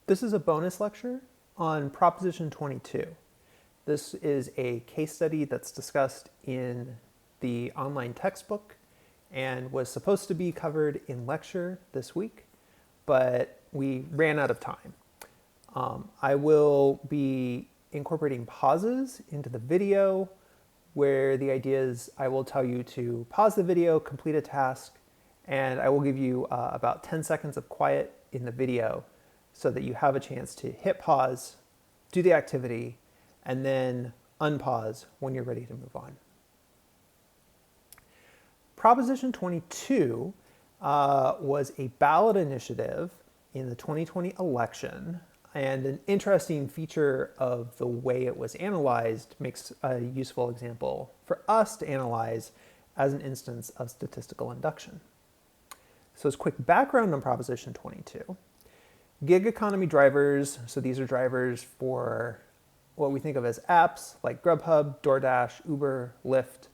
This is a bonus lecture on Proposition 22. This is a case study that's discussed in the online textbook and was supposed to be covered in lecture this week, but we ran out of time. I will be incorporating pauses into the video where the idea is I will tell you to pause the video, complete a task, and I will give you about 10 seconds of quiet in the video so that you have a chance to hit pause, do the activity, and then unpause when you're ready to move on. Proposition 22 was a ballot initiative in the 2020 election, and an interesting feature of the way it was analyzed makes a useful example for us to analyze as an instance of statistical induction. So as quick background on Proposition 22, gig economy drivers, so these are drivers for what we think of as apps like Grubhub, DoorDash, Uber, Lyft.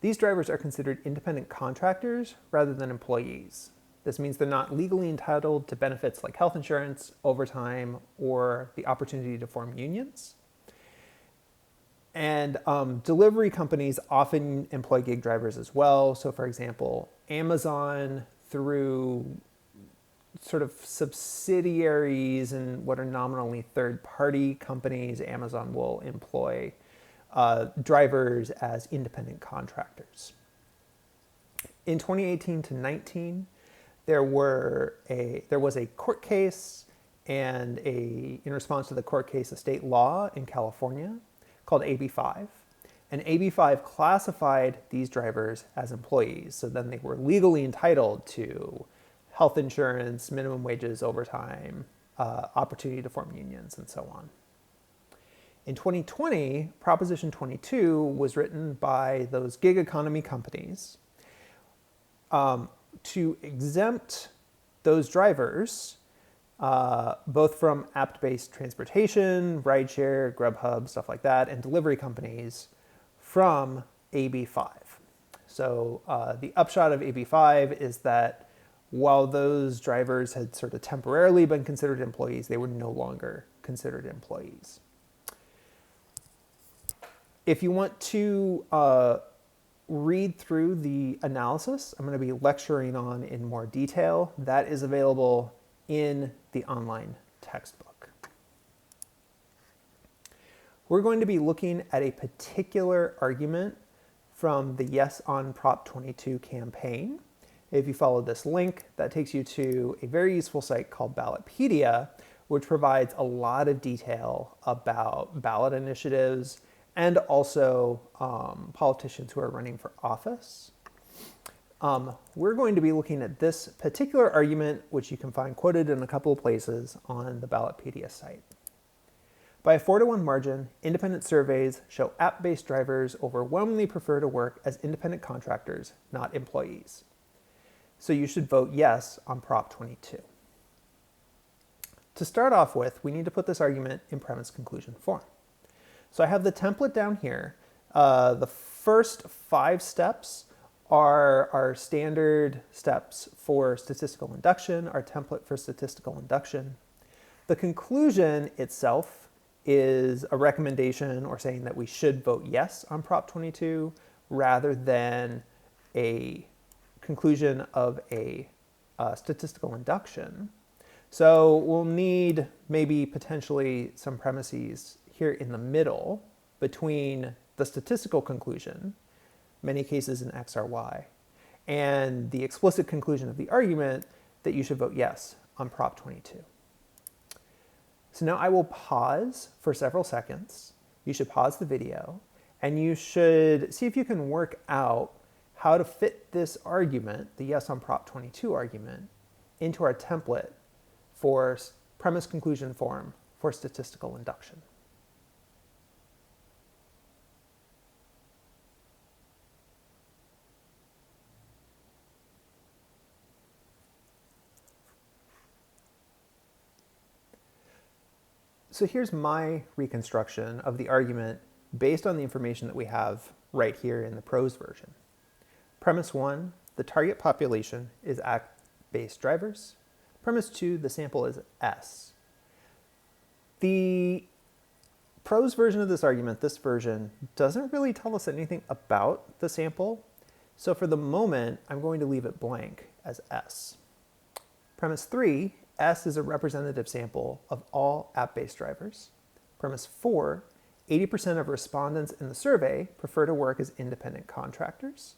These drivers are considered independent contractors rather than employees. This means they're not legally entitled to benefits like health insurance, overtime, or the opportunity to form unions. And delivery companies often employ gig drivers as well. So for example, Amazon, through sort of subsidiaries and what are nominally third-party companies, Amazon will employ drivers as independent contractors. In 2018 to 19, there was a court case and in response to the court case, a state law in California called AB5. And AB5 classified these drivers as employees. So then they were legally entitled to health insurance, minimum wages, overtime, opportunity to form unions, and so on. In 2020, Proposition 22 was written by those gig economy companies to exempt those drivers, both from app-based transportation, rideshare, Grubhub, stuff like that, and delivery companies from AB5. So the upshot of AB5 is that while those drivers had sort of temporarily been considered employees, they were no longer considered employees. If you want to read through the analysis I'm going to be lecturing on in more detail, that is available in the online textbook. We're going to be looking at a particular argument from the Yes on Prop 22 campaign. If you follow this link, that takes you to a very useful site called Ballotpedia, which provides a lot of detail about ballot initiatives and also politicians who are running for office. We're going to be looking at this particular argument, which you can find quoted in a couple of places on the Ballotpedia site. By a 4-to-1 margin, independent surveys show app-based drivers overwhelmingly prefer to work as independent contractors, not employees. So you should vote yes on Prop 22. To start off with, we need to put this argument in premise conclusion form. So I have the template down here. The first 5 steps are our standard steps for statistical induction, our template for statistical induction. The conclusion itself is a recommendation or saying that we should vote yes on Prop 22 rather than a conclusion of a statistical induction. So we'll need maybe potentially some premises here in the middle between the statistical conclusion, many cases in X or Y, and the explicit conclusion of the argument that you should vote yes on Prop 22. So now I will pause for several seconds. You should pause the video, and you should see if you can work out how to fit this argument, the yes on Prop 22 argument, into our template for premise conclusion form for statistical induction. So here's my reconstruction of the argument based on the information that we have right here in the prose version. Premise 1, the target population is app-based drivers. Premise 2, the sample is S. The prose version of this argument, this version, doesn't really tell us anything about the sample. So for the moment, I'm going to leave it blank as S. Premise 3, S is a representative sample of all app-based drivers. Premise 4, 80% of respondents in the survey prefer to work as independent contractors.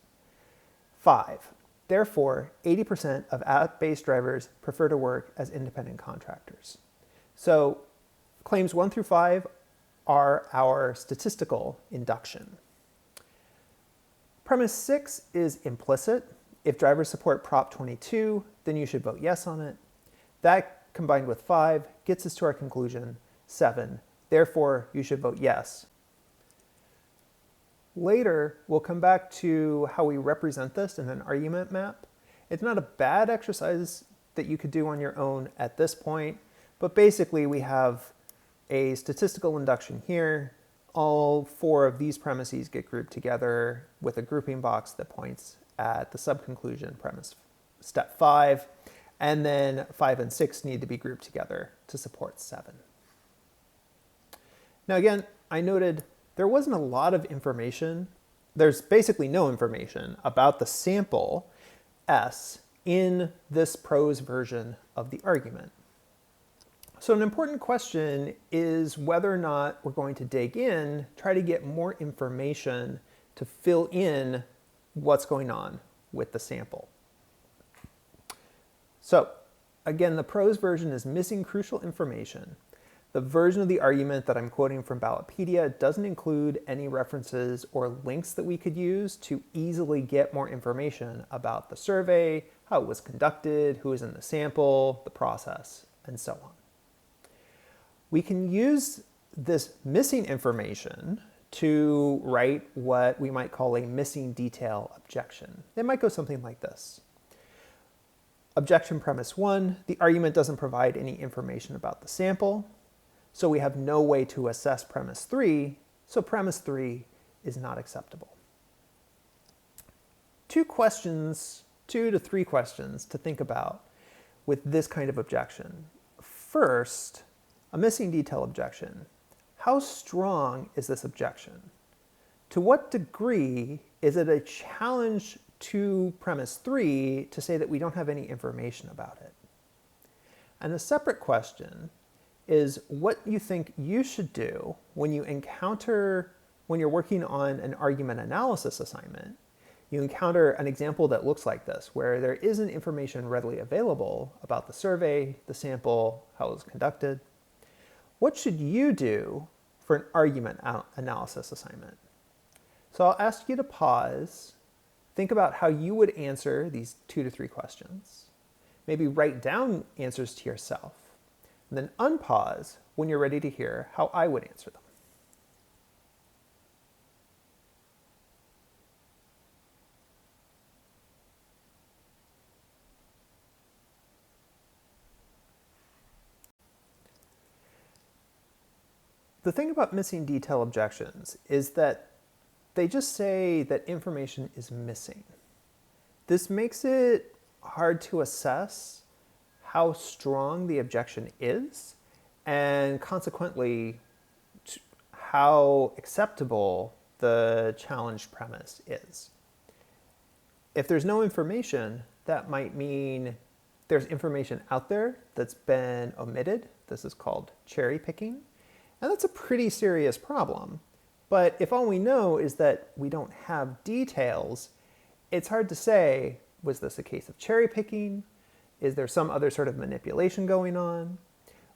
5, therefore, 80% of app-based drivers prefer to work as independent contractors. So claims 1 through 5 are our statistical induction. Premise 6 is implicit. If drivers support Prop 22, then you should vote yes on it. That, combined with 5, gets us to our conclusion, 7. Therefore, you should vote yes. Later, we'll come back to how we represent this in an argument map. It's not a bad exercise that you could do on your own at this point, but basically we have a statistical induction here. All 4 of these premises get grouped together with a grouping box that points at the subconclusion premise, step 5, and then 5 and 6 need to be grouped together to support 7. Now again, I noted there wasn't a lot of information. There's basically no information about the sample S in this prose version of the argument. So an important question is whether or not we're going to dig in, try to get more information to fill in what's going on with the sample. So again, the prose version is missing crucial information. The version of the argument that I'm quoting from Ballotpedia doesn't include any references or links that we could use to easily get more information about the survey, how it was conducted, who was in the sample, the process, and so on. We can use this missing information to write what we might call a missing detail objection. It might go something like this. Objection premise 1, the argument doesn't provide any information about the sample, so we have no way to assess premise 3, so premise 3 is not acceptable. 2 to 3 questions to think about with this kind of objection. First, a missing detail objection. How strong is this objection? To what degree is it a challenge to premise 3 to say that we don't have any information about it? And a separate question is what you think you should do when you're working on an argument analysis assignment. You encounter an example that looks like this, where there isn't information readily available about the survey, the sample, how it was conducted. What should you do for an argument analysis assignment? So I'll ask you to pause, think about how you would answer these 2 to 3 questions. Maybe write down answers to yourself, and then unpause when you're ready to hear how I would answer them. The thing about missing detail objections is that they just say that information is missing. This makes it hard to assess how strong the objection is, and consequently how acceptable the challenged premise is. If there's no information, that might mean there's information out there that's been omitted. This is called cherry picking. And that's a pretty serious problem. But if all we know is that we don't have details, it's hard to say, was this a case of cherry picking? Is there some other sort of manipulation going on?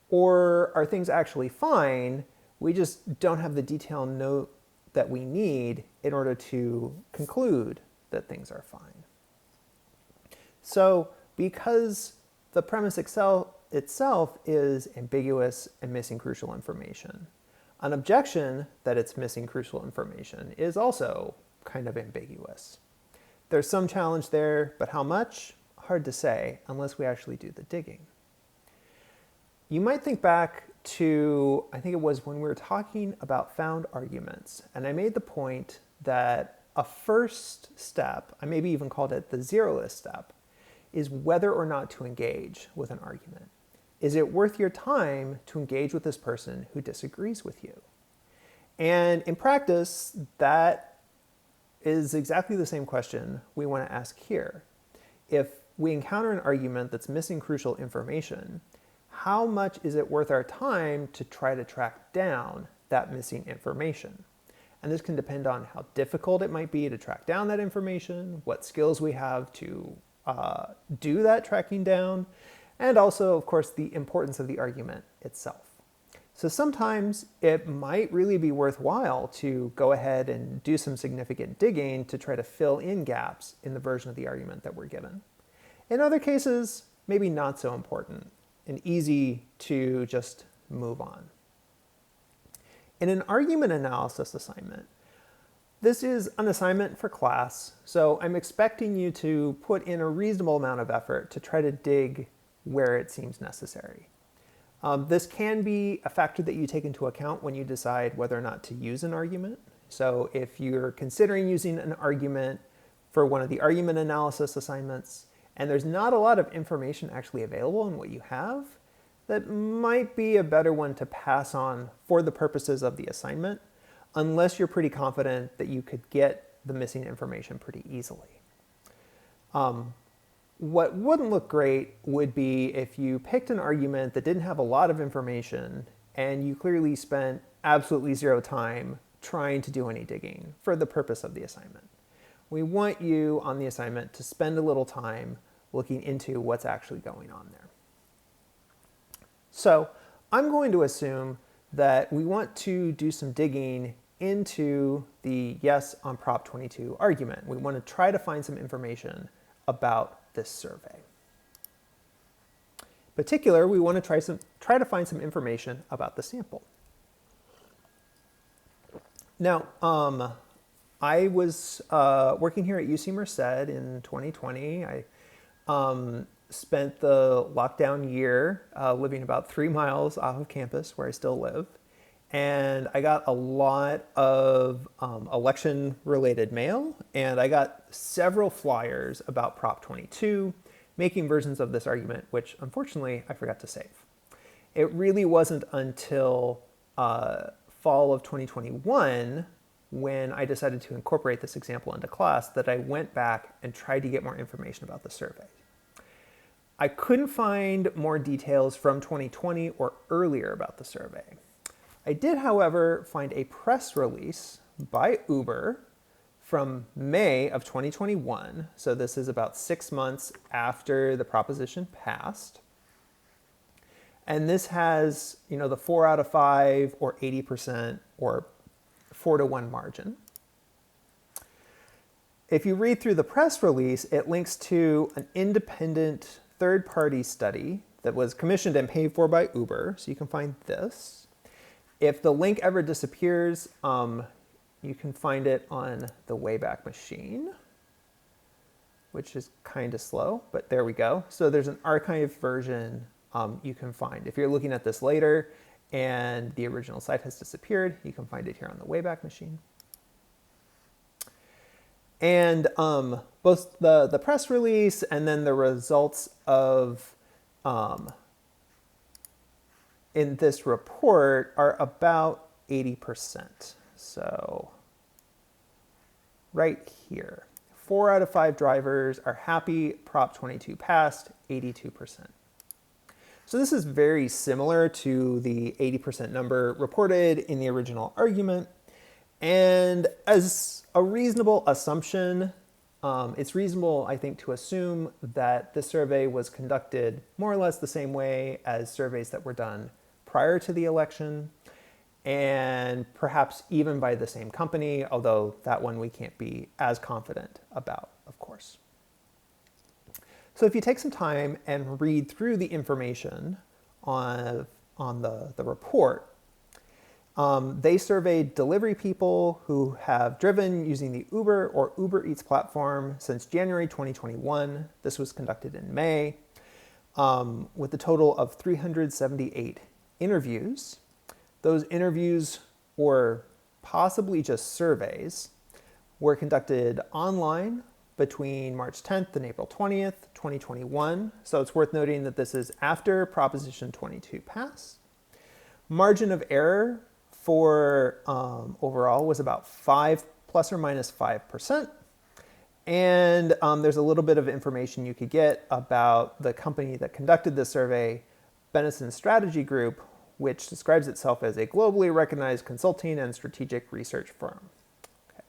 Or are things actually fine? We just don't have the detailed note that we need in order to conclude that things are fine. So because the premise itself is ambiguous and missing crucial information, an objection that it's missing crucial information is also kind of ambiguous. There's some challenge there, but how much? Hard to say unless we actually do the digging. You might think back to, I think it was when we were talking about found arguments, and I made the point that a first step, I maybe even called it the zero list step, is whether or not to engage with an argument. is it worth your time to engage with this person who disagrees with you? And in practice, that is exactly the same question we want to ask here. If we encounter an argument that's missing crucial information, how much is it worth our time to try to track down that missing information? And this can depend on how difficult it might be to track down that information, what skills we have to do that tracking down, and also, of course, the importance of the argument itself. So sometimes it might really be worthwhile to go ahead and do some significant digging to try to fill in gaps in the version of the argument that we're given. In other cases, maybe not so important and easy to just move on. In an argument analysis assignment, this is an assignment for class, so I'm expecting you to put in a reasonable amount of effort to try to dig where it seems necessary. This can be a factor that you take into account when you decide whether or not to use an argument. So if you're considering using an argument for one of the argument analysis assignments, and there's not a lot of information actually available in what you have, that might be a better one to pass on for the purposes of the assignment, unless you're pretty confident that you could get the missing information pretty easily. What wouldn't look great would be if you picked an argument that didn't have a lot of information and you clearly spent absolutely zero time trying to do any digging for the purpose of the assignment. We want you on the assignment to spend a little time looking into what's actually going on there. So I'm going to assume that we want to do some digging into the yes on Prop 22 argument. We want to try to find some information about this survey. In particular, we want to try to find some information about the sample. Now, I was working here at UC Merced in 2020. I spent the lockdown year living about 3 miles off of campus where I still live. And I got a lot of election-related mail, and I got several flyers about Prop 22, making versions of this argument, which unfortunately I forgot to save. It really wasn't until fall of 2021 when I decided to incorporate this example into class that I went back and tried to get more information about the survey. I couldn't find more details from 2020 or earlier about the survey. I did, however, find a press release by Uber from May of 2021. So this is about 6 months after the proposition passed. And this has, the 4 out of 5 or 80% or 4-to-1 margin. If you read through the press release, it links to an independent third-party study that was commissioned and paid for by Uber. So you can find this. If the link ever disappears, you can find it on the Wayback Machine, which is kind of slow, but there we go. So there's an archived version you can find. If you're looking at this later and the original site has disappeared, you can find it here on the Wayback Machine. And both the press release and then the results of in this report are about 80%. So right here, 4 out of 5 drivers are happy Prop 22 passed, 82%. So this is very similar to the 80% number reported in the original argument. And as a reasonable assumption, it's reasonable, I think, to assume that this survey was conducted more or less the same way as surveys that were done prior to the election, and perhaps even by the same company, although that one we can't be as confident about, of course. So if you take some time and read through the information on the report, they surveyed delivery people who have driven using the Uber or Uber Eats platform since January 2021. This was conducted in May, with a total of 378 interviews. Those interviews, or possibly just surveys, were conducted online between March 10th and April 20th, 2021. So it's worth noting that this is after Proposition 22 passed. Margin of error for overall was about 5 plus or minus 5%. And there's a little bit of information you could get about the company that conducted this survey, Benison Strategy Group, which describes itself as a globally recognized consulting and strategic research firm. Okay.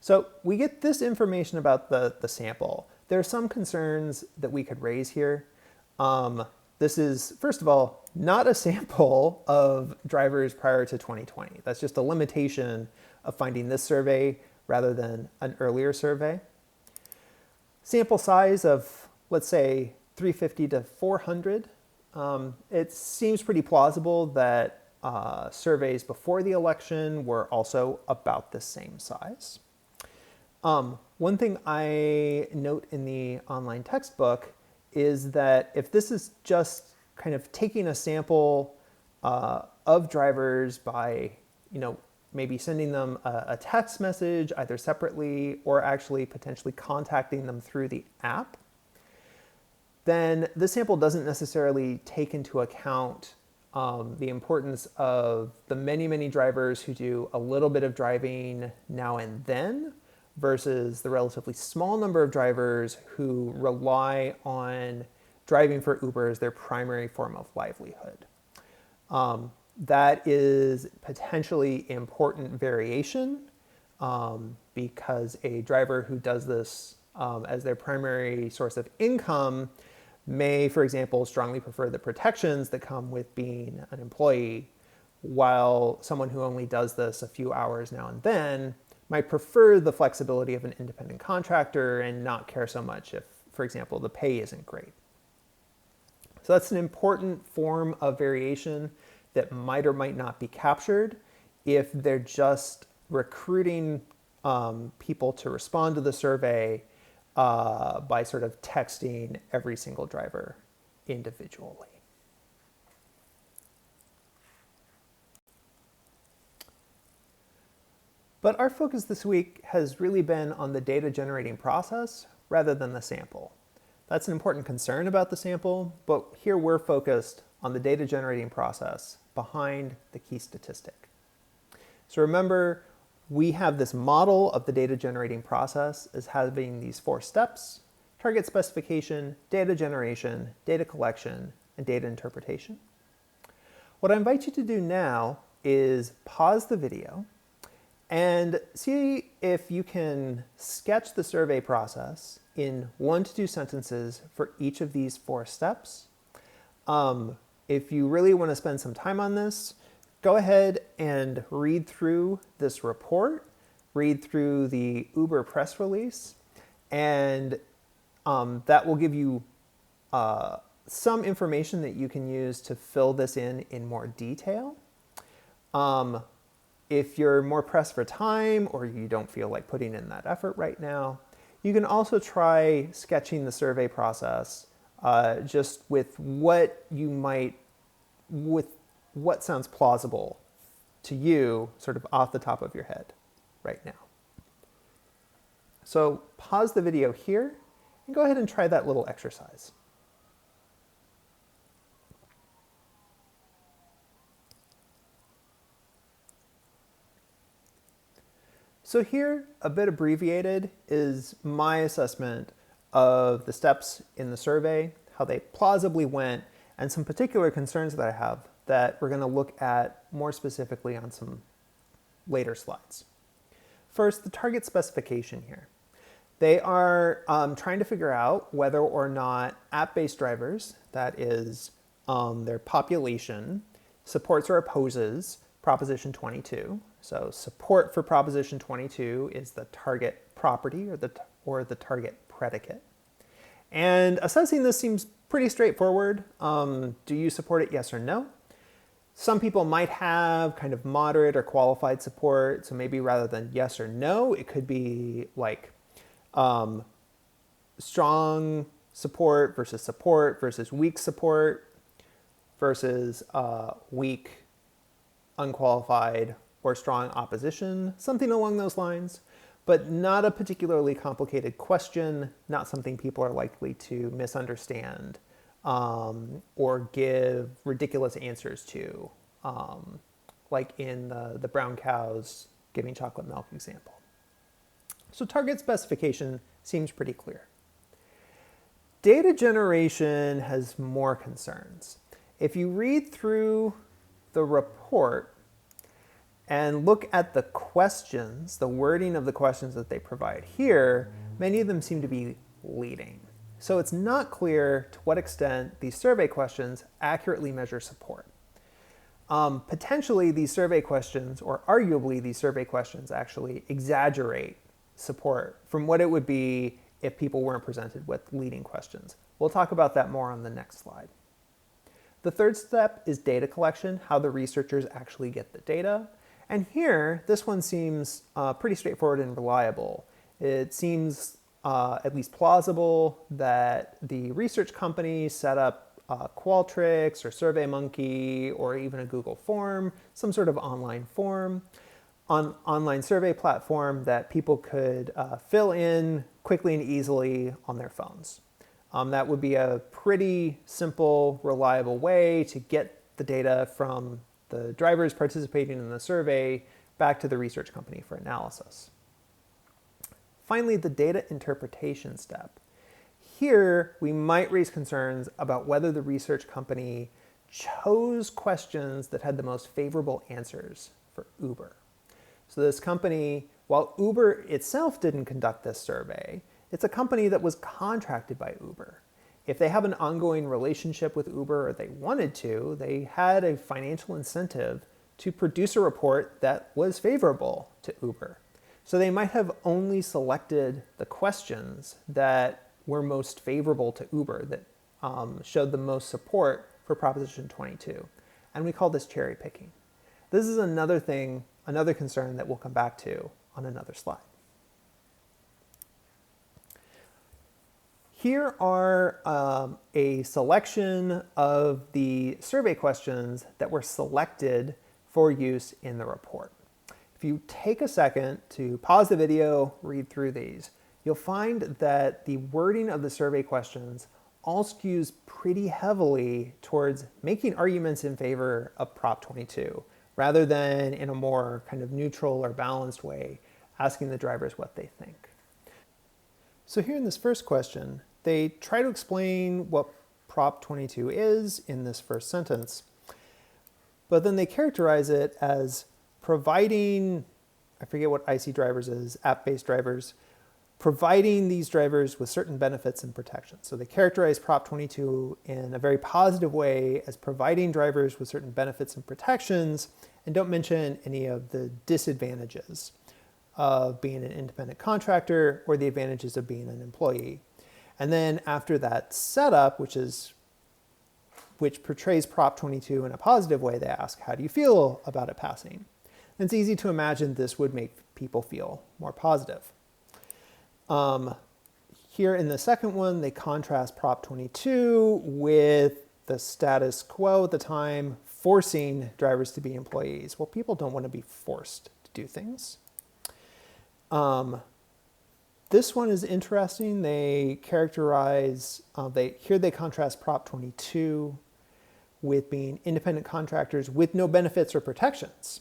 So we get this information about the sample. There are some concerns that we could raise here. This is, first of all, not a sample of drivers prior to 2020. That's just a limitation of finding this survey rather than an earlier survey. Sample size of, let's say, 350 to 400. It seems pretty plausible that surveys before the election were also about the same size. One thing I note in the online textbook is that if this is just kind of taking a sample of drivers by, maybe sending them a text message either separately or actually potentially contacting them through the app, then this sample doesn't necessarily take into account the importance of the many, many drivers who do a little bit of driving now and then versus the relatively small number of drivers who rely on driving for Uber as their primary form of livelihood. That is potentially important variation because a driver who does this as their primary source of income may, for example, strongly prefer the protections that come with being an employee, while someone who only does this a few hours now and then might prefer the flexibility of an independent contractor and not care so much if, for example, the pay isn't great. So that's an important form of variation that might or might not be captured if they're just recruiting people to respond to the survey by sort of texting every single driver individually. But our focus this week has really been on the data generating process rather than the sample. That's an important concern about the sample, but here we're focused on the data generating process behind the key statistic. So remember, we have this model of the data generating process as having these 4 steps: target specification, data generation, data collection, and data interpretation. What I invite you to do now is pause the video and see if you can sketch the survey process in 1 to 2 sentences for each of these 4 steps. If you really want to spend some time on this, go ahead and read through this report, read through the Uber press release, and that will give you some information that you can use to fill this in more detail. If you're more pressed for time or you don't feel like putting in that effort right now, you can also try sketching the survey process just with what sounds plausible to you sort of off the top of your head right now. So pause the video here and go ahead and try that little exercise. So here, a bit abbreviated, is my assessment of the steps in the survey, how they plausibly went, and some particular concerns that I have that we're going to look at more specifically on some later slides. First, the target specification here. They are trying to figure out whether or not app-based drivers, that is their population, supports or opposes Proposition 22. So support for Proposition 22 is the target property or the target predicate. And assessing this seems pretty straightforward. Do you support it, yes or no? Some people might have kind of moderate or qualified support. So maybe rather than yes or no, it could be like strong support versus weak support versus weak unqualified or strong opposition, something along those lines. but not a particularly complicated question, not something people are likely to misunderstand or give ridiculous answers to, like in the brown cows giving chocolate milk example. So target specification seems pretty clear. Data generation has more concerns. If you read through the report and look at the questions, the wording of the questions that they provide here, many of them seem to be leading. So it's not clear to what extent these survey questions accurately measure support. Potentially these survey questions, or arguably these survey questions, actually exaggerate support from what it would be if people weren't presented with leading questions. We'll talk about that more on the next slide. The third step is data collection, how the researchers actually get the data. And here, this one seems pretty straightforward and reliable. It seems at least plausible that the research company set up Qualtrics or SurveyMonkey or even a Google form, some sort of online form, online survey platform that people could fill in quickly and easily on their phones. That would be a pretty simple, reliable way to get the data from the drivers participating in the survey back to the research company for analysis. Finally, the data interpretation step. Here, we might raise concerns about whether the research company chose questions that had the most favorable answers for Uber. So this company, while Uber itself didn't conduct this survey, it's a company that was contracted by Uber. If they have an ongoing relationship with Uber or they wanted to, they had a financial incentive to produce a report that was favorable to Uber. So they might have only selected the questions that were most favorable to Uber, that showed the most support for Proposition 22. And we call this cherry picking. This is another thing, another concern that we'll come back to on another slide. Here are a selection of the survey questions that were selected for use in the report. If you take a second to pause the video, read through these, you'll find that the wording of the survey questions all skews pretty heavily towards making arguments in favor of Prop 22, rather than in a more kind of neutral or balanced way, asking the drivers what they think. So here in this first question, they try to explain what Prop 22 is in this first sentence, but then they characterize it as providing, I forget what IC drivers is, app-based drivers, providing these drivers with certain benefits and protections. So they characterize Prop 22 in a very positive way as providing drivers with certain benefits and protections, and don't mention any of the disadvantages of being an independent contractor or the advantages of being an employee. And then after that setup, which portrays Prop 22 in a positive way, they ask, how do you feel about it passing? And it's easy to imagine this would make people feel more positive. Here in the second one, they contrast Prop 22 with the status quo at the time, forcing drivers to be employees. Well, people don't want to be forced to do things. This one is interesting. They characterize, here they contrast Prop 22 with being independent contractors with no benefits or protections.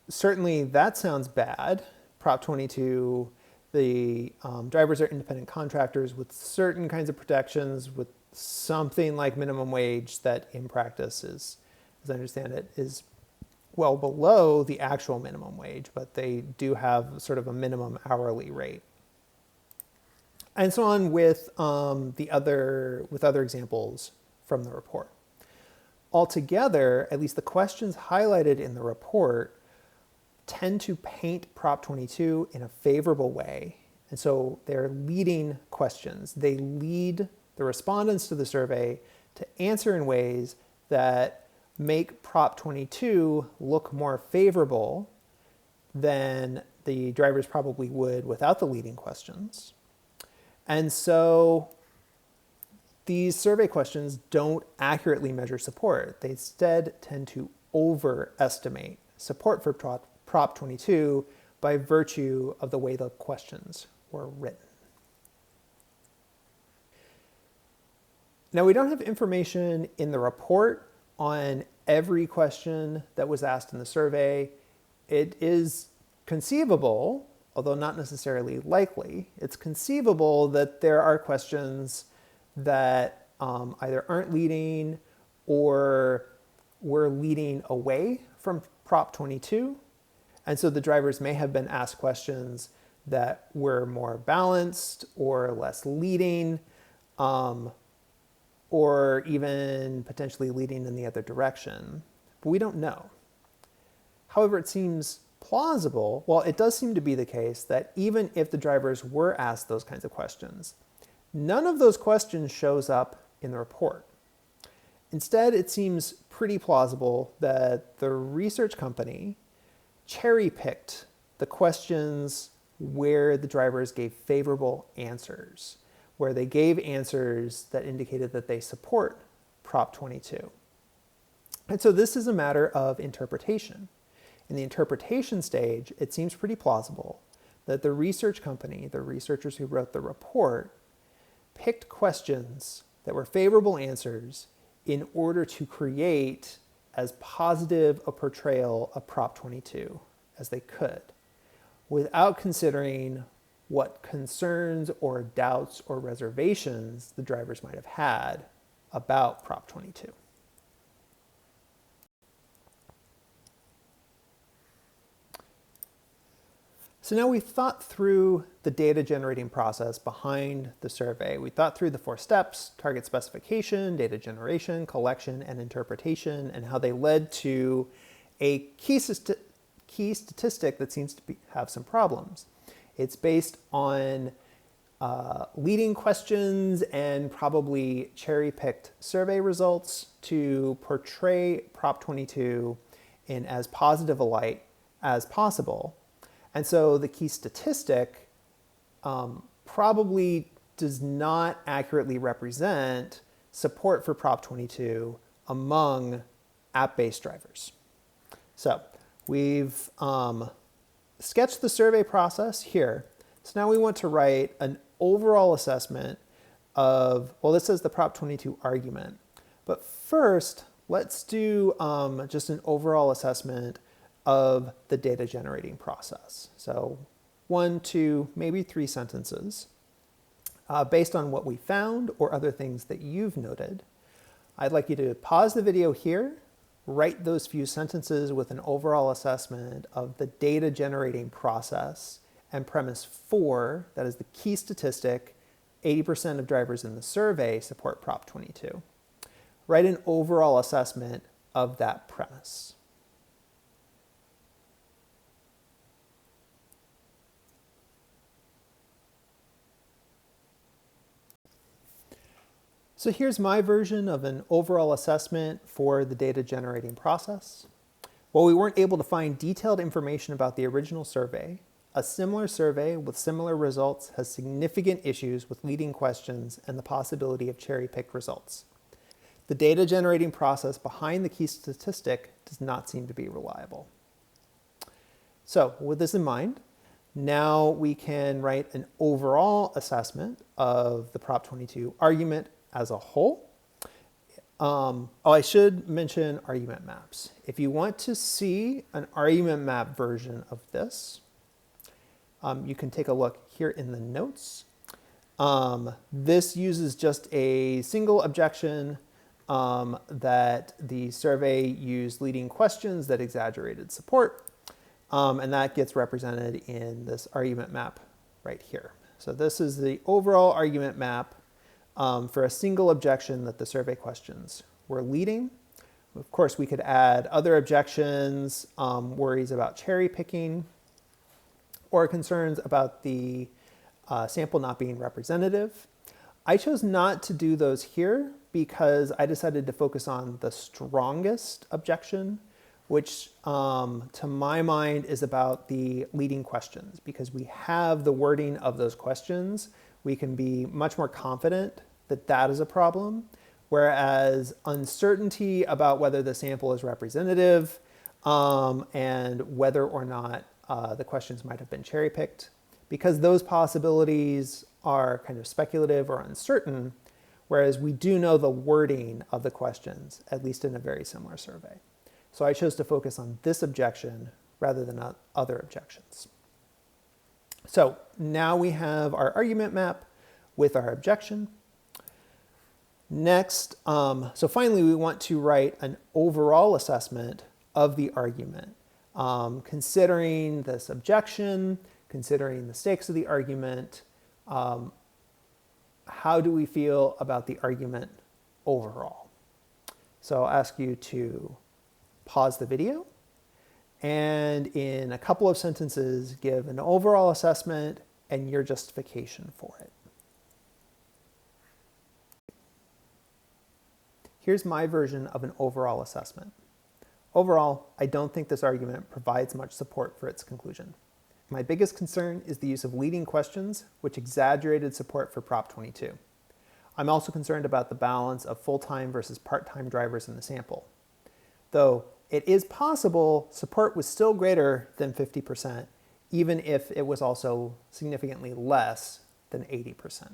Certainly that sounds bad. Prop 22, the drivers are independent contractors with certain kinds of protections, with something like minimum wage that in practice is, as I understand it, is well below the actual minimum wage, but they do have sort of a minimum hourly rate. And so on with other examples from the report. Altogether, at least the questions highlighted in the report tend to paint Prop 22 in a favorable way. And so they're leading questions. They lead the respondents to the survey to answer in ways that make Prop 22 look more favorable than the drivers probably would without the leading questions. And so these survey questions don't accurately measure support. They instead tend to overestimate support for Prop 22 by virtue of the way the questions were written. Now, we don't have information in the report on every question that was asked in the survey. It is conceivable, although not necessarily likely, it's conceivable that there are questions that either aren't leading or were leading away from Prop 22. And so the drivers may have been asked questions that were more balanced or less leading, or even potentially leading in the other direction. But we don't know. However, it seems plausible, well, it does seem to be the case that even if the drivers were asked those kinds of questions, none of those questions shows up in the report. Instead, it seems pretty plausible that the research company cherry-picked the questions where the drivers gave favorable answers, where they gave answers that indicated that they support Prop 22. And so this is a matter of interpretation. In the interpretation stage, it seems pretty plausible that the research company, the researchers who wrote the report, picked questions that were favorable answers in order to create as positive a portrayal of Prop 22 as they could, without considering what concerns or doubts or reservations the drivers might have had about Prop 22. So now we've thought through the data generating process behind the survey. We thought through the 4 steps: target specification, data generation, collection, and interpretation, and how they led to a key statistic that seems to have some problems. It's based on leading questions and probably cherry-picked survey results to portray Prop 22 in as positive a light as possible. And so the key statistic probably does not accurately represent support for Prop 22 among app-based drivers. So we've sketched the survey process here. So now we want to write an overall assessment of, well, this is the Prop 22 argument. But first, let's do just an overall assessment of the data generating process. So 1, 2, maybe 3 sentences based on what we found or other things that you've noted. I'd like you to pause the video here, write those few sentences with an overall assessment of the data generating process and premise 4, that is the key statistic, 80% of drivers in the survey support Prop 22. Write an overall assessment of that premise. So here's my version of an overall assessment for the data generating process. While we weren't able to find detailed information about the original survey, a similar survey with similar results has significant issues with leading questions and the possibility of cherry-picked results. The data generating process behind the key statistic does not seem to be reliable. So with this in mind, now we can write an overall assessment of the Prop 22 argument as a whole. I should mention argument maps. If you want to see an argument map version of this, you can take a look here in the notes. This uses just a single objection that the survey used leading questions that exaggerated support, and that gets represented in this argument map right here. So this is the overall argument map for a single objection that the survey questions were leading. Of course, we could add other objections, worries about cherry picking, or concerns about the sample not being representative. I chose not to do those here because I decided to focus on the strongest objection, which to my mind is about the leading questions. Because we have the wording of those questions, we can be much more confident that that is a problem, whereas uncertainty about whether the sample is representative and whether or not the questions might have been cherry-picked. Because those possibilities are kind of speculative or uncertain, whereas we do know the wording of the questions, at least in a very similar survey. So I chose to focus on this objection rather than other objections. So now we have our argument map with our objection. Next, so finally we want to write an overall assessment of the argument, considering this objection, considering the stakes of the argument. How do we feel about the argument overall? So I'll ask you to pause the video and in a couple of sentences give an overall assessment and your justification for it. Here's my version of an overall assessment. Overall, I don't think this argument provides much support for its conclusion. My biggest concern is the use of leading questions, which exaggerated support for Prop 22. I'm also concerned about the balance of full-time versus part-time drivers in the sample. Though it is possible support was still greater than 50%, even if it was also significantly less than 80%.